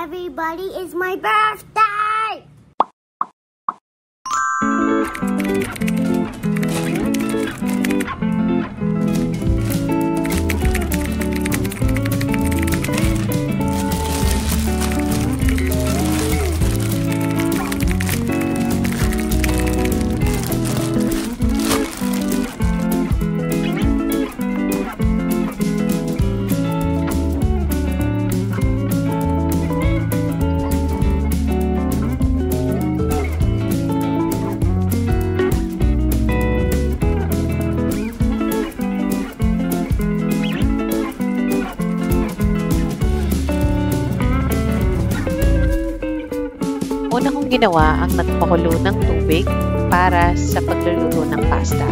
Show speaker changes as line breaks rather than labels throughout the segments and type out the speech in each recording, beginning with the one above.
everybody, it's my birthday!
Una kong ginawa ang nagpakulo ng tubig para sa pagluluto ng pasta.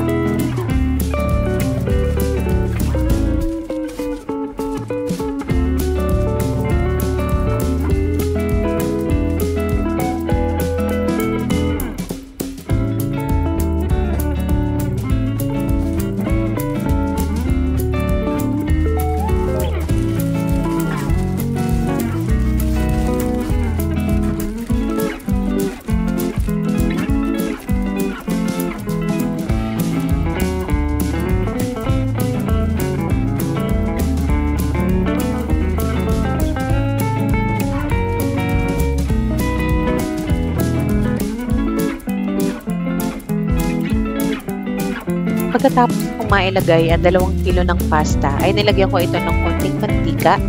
Pagkatapos kong mailagay ang 2 kilo ng pasta, ay nilagyan ko ito ng konting mantika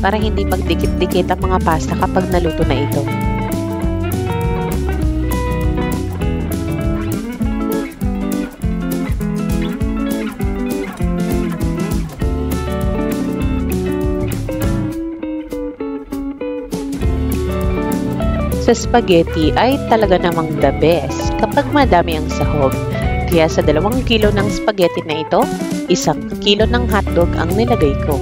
para hindi magdikit-dikit ang mga pasta kapag naluto na ito. Sa spaghetti ay talaga namang the best kapag madami ang sahog. Kaya sa 2 kilo ng spaghetti na ito, 1 kilo ng hotdog ang nilagay ko.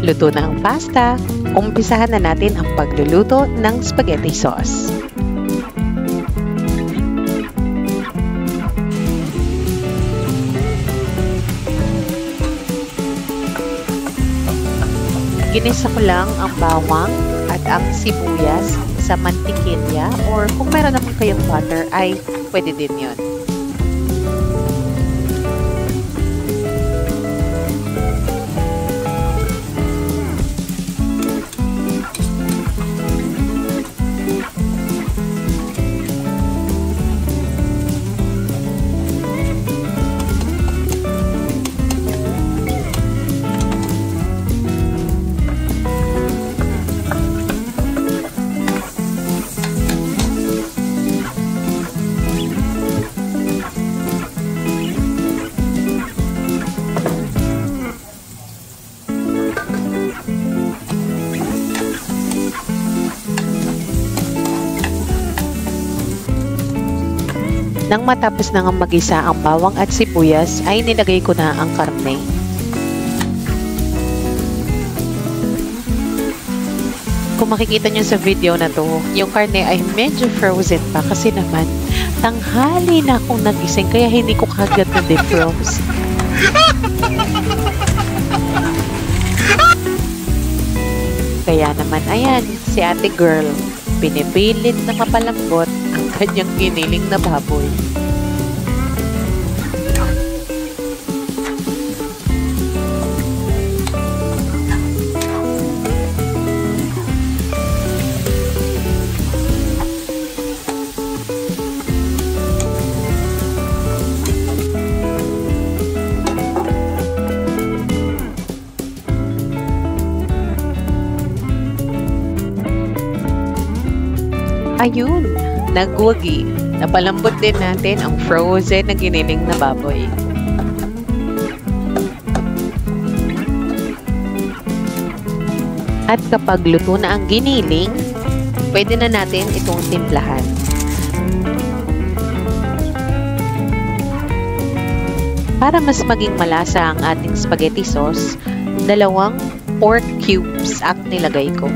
Luto na ang pasta. Umpisahan na natin ang pagluluto ng spaghetti sauce. Ginisa ko lang ang bawang at ang sibuyas sa mantikilya, or kung meron naman kayong butter ay pwede din yun. Nang matapos na nga mag-isa ang bawang at sibuyas, ay nilagay ko na ang karne. Kung makikita nyo sa video na to, yung karne ay medyo frozen pa kasi naman tanghali na akong nagising kaya hindi ko kagad na defrost. Kaya naman ayan, si ate girl, pinipilit na mapalambot ang kanyang giniling na baboy. Ayun, nagwagi. Napalambot din natin ang frozen na giniling na baboy. At kapag luto na ang giniling, pwede na natin itong timplahan. Para mas maging malasa ang ating spaghetti sauce, 2 pork cubes ang nilagay ko.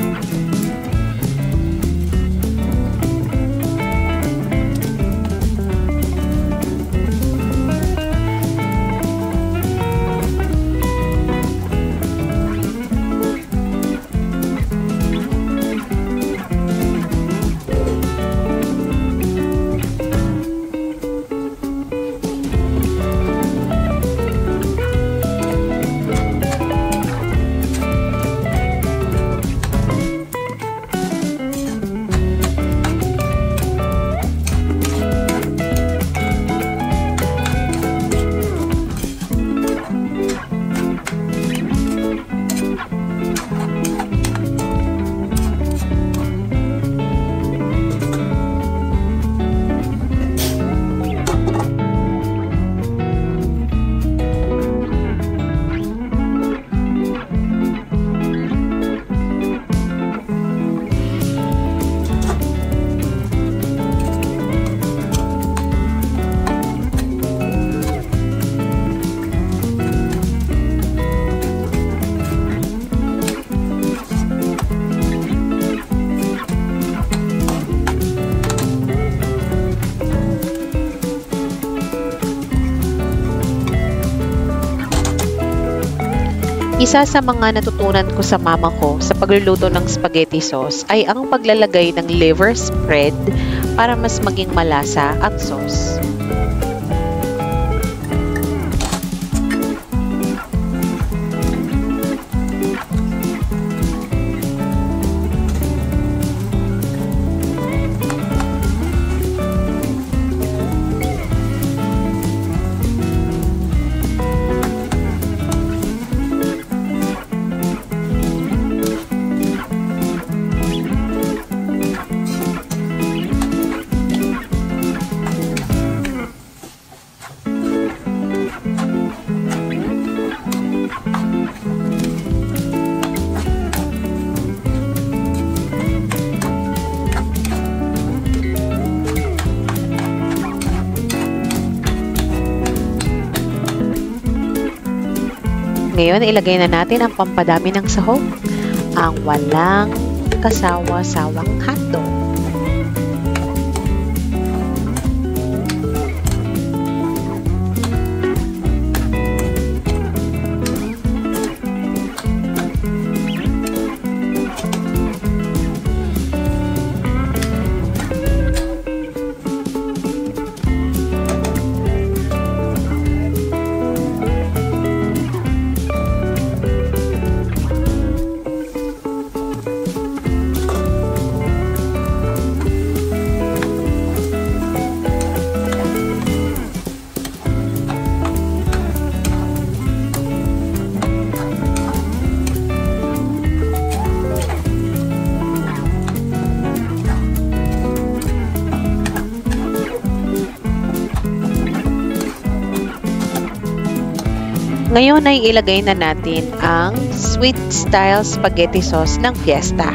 Isa sa mga natutunan ko sa mama ko sa pagluluto ng spaghetti sauce ay ang paglalagay ng liver spread para mas maging malasa ang sauce. Ngayon, ilagay na natin ang pampadami ng sahog, ang walang kasawa-sawang hotdog. Ngayon ay ilagay na natin ang sweet style spaghetti sauce ng Fiesta.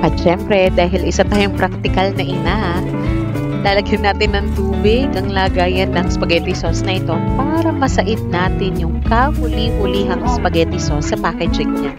At syempre, dahil isa tayong practical na ina, lalagyan natin ng tubig ang lagayan ng spaghetti sauce na ito para masait natin yung kahuli-hulihang spaghetti sauce sa packaging niya.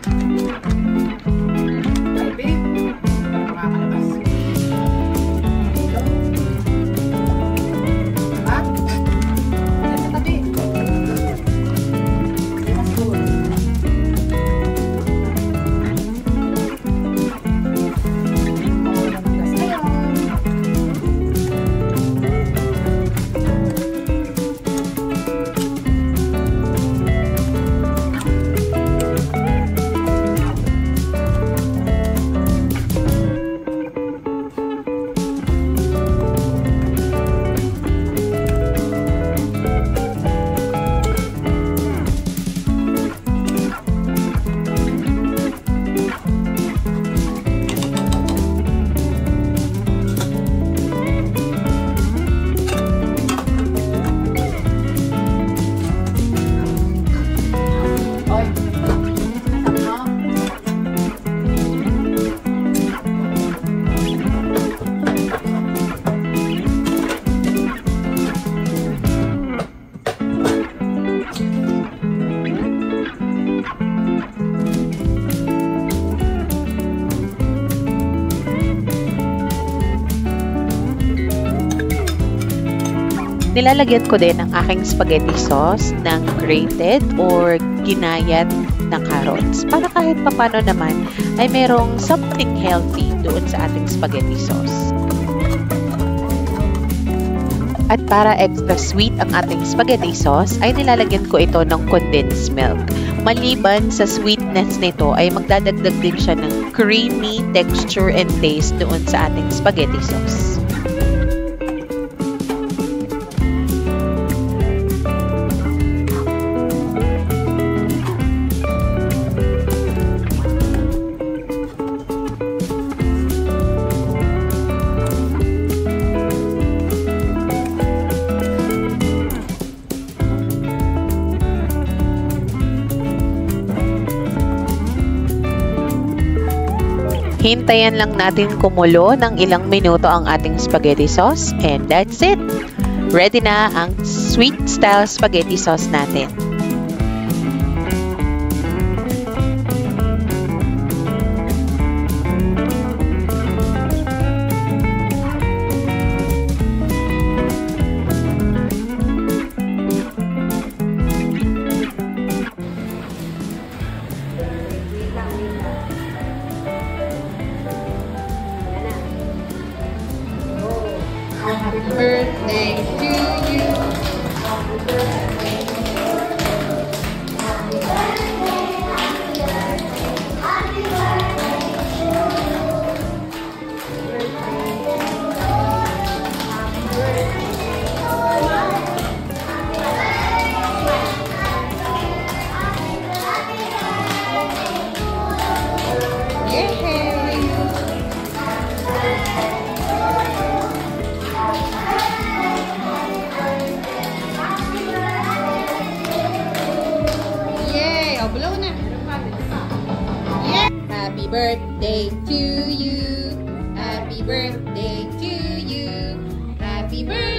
Nilalagyan ko din ang aking spaghetti sauce ng grated or ginayat na carrots para kahit papano naman ay merong something healthy doon sa ating spaghetti sauce. At para extra sweet ang ating spaghetti sauce, ay nilalagyan ko ito ng condensed milk. Maliban sa sweetness nito, ay magdadagdag din siya ng creamy texture and taste doon sa ating spaghetti sauce. Hintayan lang natin kumulo ng ilang minuto ang ating spaghetti sauce and that's it! Ready na ang sweet style spaghetti sauce natin.
Happy birthday to you. Happy birthday. Happy birthday. Happy Happy birthday to you. Happy birthday to you. Happy birthday.